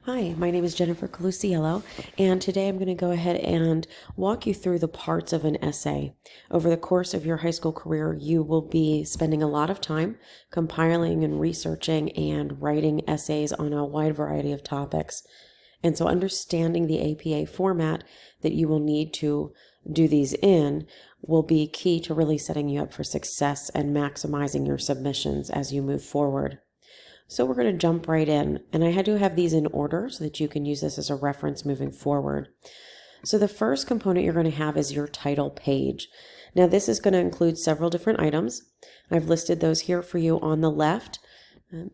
Hi, my name is JColucciello, and today I'm going to go ahead and walk you through the parts of an essay. Over the course of your high school career, you will be spending a lot of time compiling and researching and writing essays on a wide variety of topics. And so understanding the APA format that you will need to do these in will be key to really setting you up for success and maximizing your submissions as you move forward. So we're going to jump right in, and I had to have these in order so that you can use this as a reference moving forward. So the first component you're going to have is your title page. Now this is going to include several different items. I've listed those here for you on the left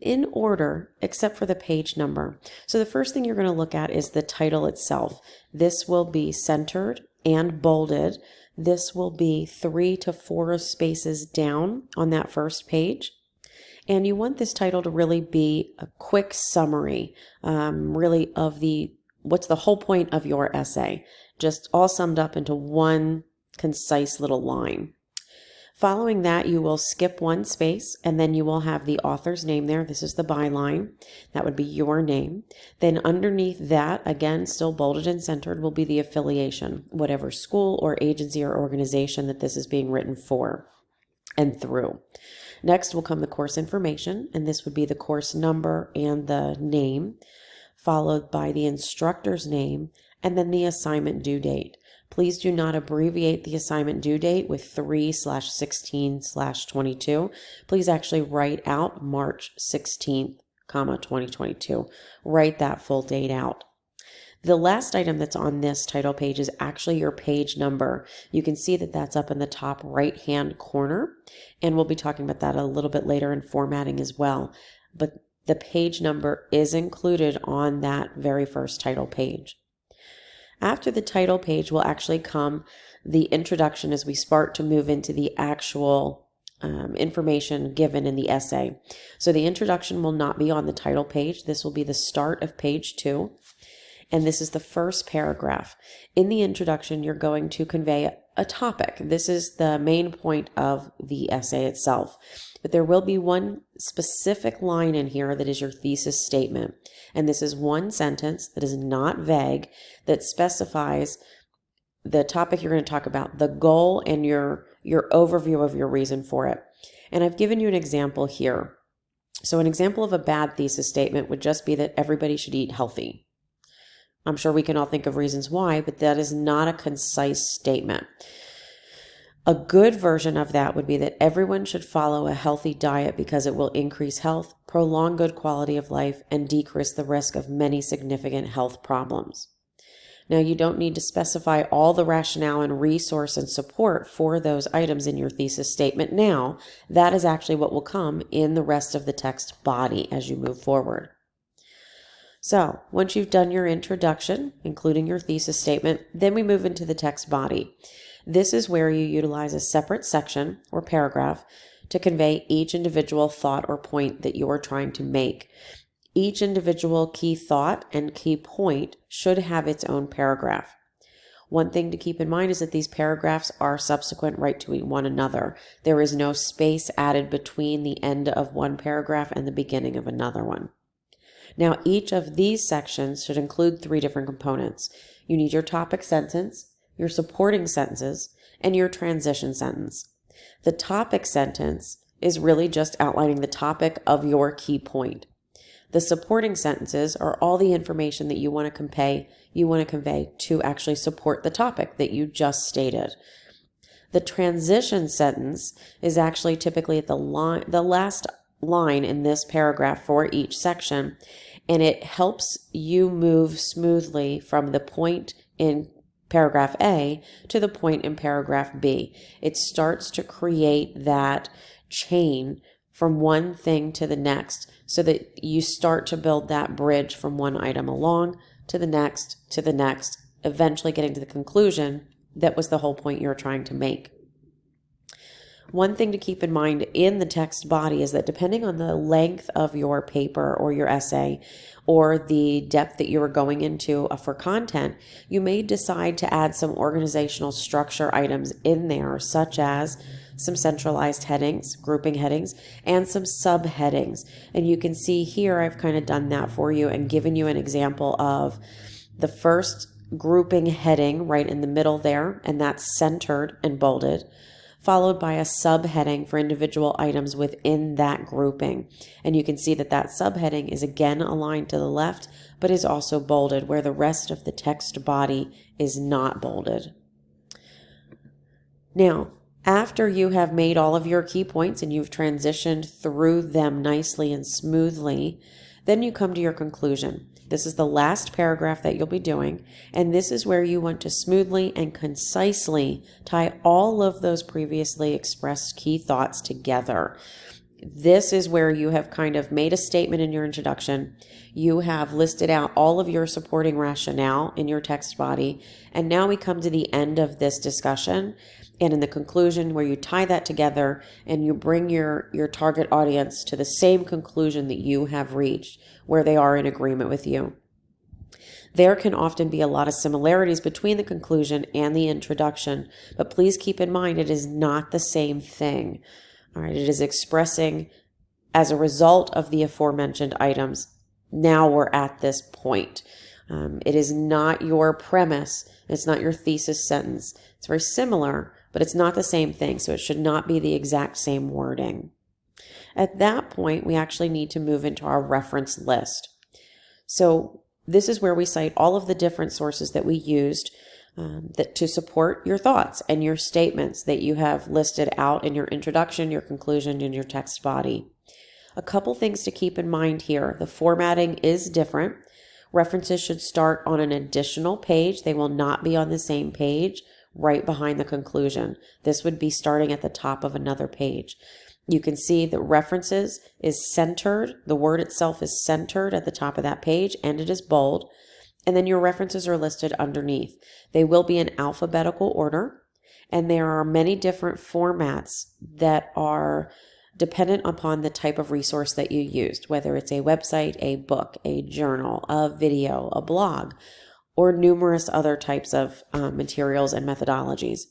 in order except for the page number. So the first thing you're going to look at is the title itself. This will be centered and bolded. This will be 3 to 4 spaces down on that first page. And you want this title to really be a quick summary, really of what's the whole point of your essay, just all summed up into one concise little line. Following that, you will skip one space, and then you will have the author's name there. This is the byline. That would be your name. Then underneath that, again, still bolded and centered, will be the affiliation, whatever school or agency or organization that this is being written for and through. Next will come the course information, and this would be the course number and the name, followed by the instructor's name, and then the assignment due date. Please do not abbreviate the assignment due date with 3/16/22. Please actually write out March 16th, 2022. Write that full date out. The last item that's on this title page is actually your page number. You can see that that's up in the top right-hand corner, and we'll be talking about that a little bit later in formatting as well. But the page number is included on that very first title page. After the title page will actually come the introduction as we start to move into the actual information given in the essay. So the introduction will not be on the title page. This will be the start of page 2. And this is the first paragraph. In the introduction, you're going to convey a topic. This is the main point of the essay itself. But there will be one specific line in here that is your thesis statement. And this is one sentence that is not vague, that specifies the topic you're going to talk about, the goal, and your overview of your reason for it. And I've given you an example here. So an example of a bad thesis statement would just be that everybody should eat healthy. I'm sure we can all think of reasons why, but that is not a concise statement. A good version of that would be that everyone should follow a healthy diet because it will increase health, prolong good quality of life, and decrease the risk of many significant health problems. Now, you don't need to specify all the rationale and resource and support for those items in your thesis statement now. That is actually what will come in the rest of the text body as you move forward. So once you've done your introduction, including your thesis statement, then we move into the text body. This is where you utilize a separate section or paragraph to convey each individual thought or point that you are trying to make. Each individual key thought and key point should have its own paragraph. One thing to keep in mind is that these paragraphs are subsequent right to one another. There is no space added between the end of one paragraph and the beginning of another one. Now, each of these sections should include 3 different components. You need your topic sentence, your supporting sentences, and your transition sentence. The topic sentence is really just outlining the topic of your key point. The supporting sentences are all the information that you want to convey to actually support the topic that you just stated. The transition sentence is actually typically at the last line in this paragraph for each section, and it helps you move smoothly from the point in paragraph A to the point in paragraph B. It starts to create that chain from one thing to the next so that you start to build that bridge from one item along to the next, eventually getting to the conclusion that was the whole point you're trying to make. One thing to keep in mind in the text body is that depending on the length of your paper or your essay or the depth that you are going into for content, you may decide to add some organizational structure items in there, such as some centralized headings, grouping headings, and some subheadings. And you can see here I've kind of done that for you and given you an example of the first grouping heading right in the middle there, and that's centered and bolded, followed by a subheading for individual items within that grouping. And you can see that that subheading is again aligned to the left, but is also bolded, where the rest of the text body is not bolded. Now, after you have made all of your key points and you've transitioned through them nicely and smoothly, then you come to your conclusion. This is the last paragraph that you'll be doing, and this is where you want to smoothly and concisely tie all of those previously expressed key thoughts together. This is where you have kind of made a statement in your introduction. You have listed out all of your supporting rationale in your text body, and now we come to the end of this discussion and in the conclusion where you tie that together and you bring your target audience to the same conclusion that you have reached, where they are in agreement with you. There can often be a lot of similarities between the conclusion and the introduction, but please keep in mind it is not the same thing. All right, it is expressing as a result of the aforementioned items. Now we're at this point. It is not your premise. It's not your thesis sentence. It's very similar, but it's not the same thing, so it should not be the exact same wording. At that point, we actually need to move into our reference list. So this is where we cite all of the different sources that we used to support your thoughts and your statements that you have listed out in your introduction, your conclusion, and your text body. A couple things to keep in mind here. The formatting is different. References should start on an additional page. They will not be on the same page right behind the conclusion. This would be starting at the top of another page. You can see that references is centered. The word itself is centered at the top of that page, and it is bold. And then your references are listed underneath. They will be in alphabetical order, and there are many different formats that are dependent upon the type of resource that you used, whether it's a website, a book, a journal, a video, a blog, or numerous other types of materials and methodologies.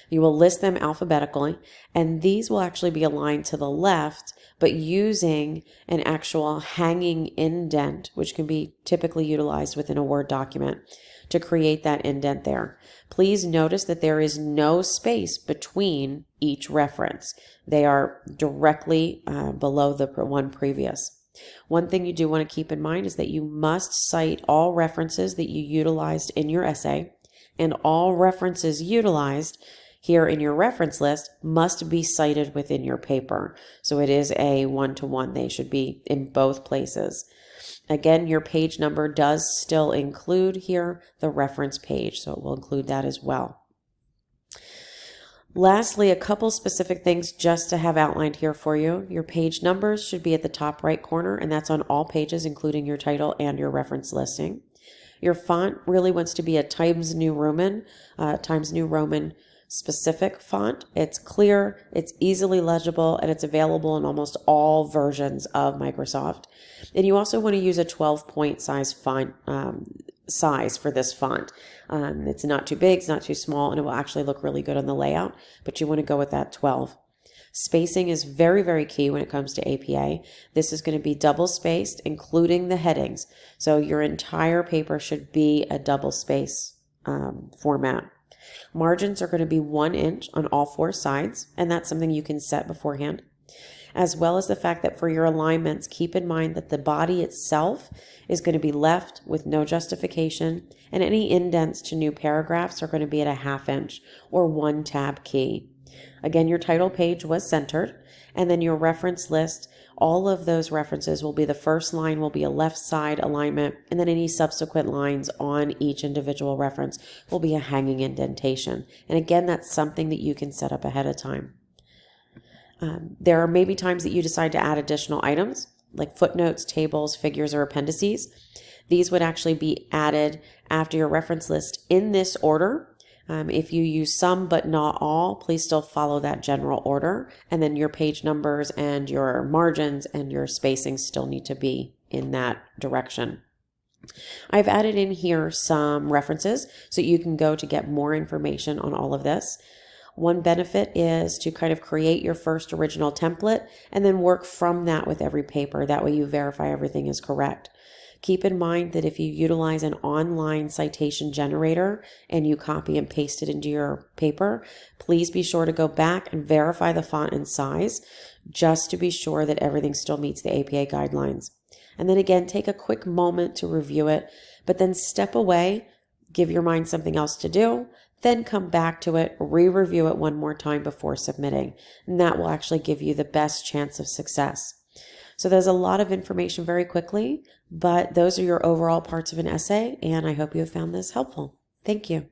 You will list them alphabetically, and these will actually be aligned to the left, but using an actual hanging indent, which can be typically utilized within a Word document to create that indent there. Please notice that there is no space between each reference. They are directly below the one previous. One thing you do want to keep in mind is that you must cite all references that you utilized in your essay, and all references utilized here in your reference list must be cited within your paper. So it is a one-to-one. They should be in both places. Again, your page number does still include here the reference page, so it will include that as well. Lastly, a couple specific things just to have outlined here for you. Your page numbers should be at the top right corner, and that's on all pages, including your title and your reference listing. Your font really wants to be a Times New Roman specific font. It's clear, it's easily legible, and it's available in almost all versions of Microsoft. And you also want to use a 12-point size font size for this font. It's not too big, it's not too small, and it will actually look really good on the layout, but you want to go with that 12. Spacing is very, very key when it comes to APA. This is going to be double spaced, including the headings. So your entire paper should be a double space format. Margins are going to be 1 inch on all 4 sides, and that's something you can set beforehand. As well as the fact that for your alignments, keep in mind that the body itself is going to be left with no justification, and any indents to new paragraphs are going to be at a 1/2 inch or 1 tab key. Again, your title page was centered, and then your reference list, all of those references will be, the first line will be a left side alignment, and then any subsequent lines on each individual reference will be a hanging indentation. And again, that's something that you can set up ahead of time. There are maybe times that you decide to add additional items like footnotes, tables, figures, or appendices. These would actually be added after your reference list in this order. If you use some but not all, please still follow that general order, and then your page numbers and your margins and your spacing still need to be in that direction. I've added in here some references so you can go to get more information on all of this. One benefit is to kind of create your first original template and then work from that with every paper. That way you verify everything is correct. Keep in mind that if you utilize an online citation generator and you copy and paste it into your paper, please be sure to go back and verify the font and size just to be sure that everything still meets the APA guidelines. And then again, take a quick moment to review it, but then step away, give your mind something else to do, then come back to it, re-review it one more time before submitting. And that will actually give you the best chance of success. So there's a lot of information very quickly, but those are your overall parts of an essay, and I hope you have found this helpful. Thank you.